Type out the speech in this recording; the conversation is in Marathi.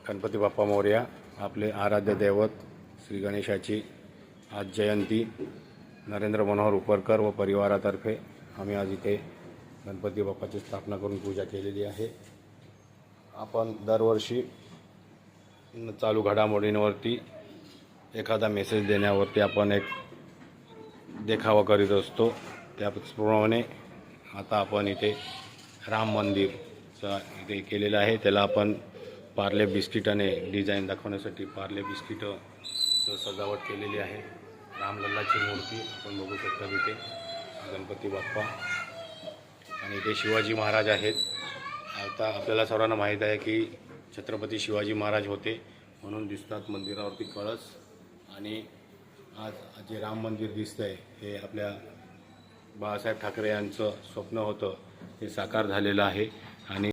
गणपती बाप्पा मोरया। आपले आराध्य दैवत श्री गणेशाची आज जयंती नरेंद्र मनोहर उपरकर व परिवारातर्फे आम्ही आज इथे गणपती बाप्पाची स्थापना करून पूजा केलेली आहे। आपण दरवर्षी चालू घडामोडींवरती एखादा मेसेज देण्यावरती आपण एक देखावा करीत असतो। त्याप्रमाणे आता आपण इथे राम मंदिरचा इथे केलेलं आहे। त्याला आपण पार्ले बिस्किटाने डिझाईन दाखवण्यासाठी पार्ले बिस्किटचं सजावट केलेली आहे। रामलल्लाची मूर्ती आपण बघू शकता तिथे, गणपती बाप्पा आणि इथे शिवाजी महाराज आहेत। आता आपल्याला सर्वांना माहीत आहे की छत्रपती शिवाजी महाराज होते म्हणून दिसतात मंदिरावरती कळस। आणि आज जे राम मंदिर दिसतंय हे आपल्या बाळासाहेब ठाकरे यांचं स्वप्न होतं, ते साकार झालेलं आहे। आणि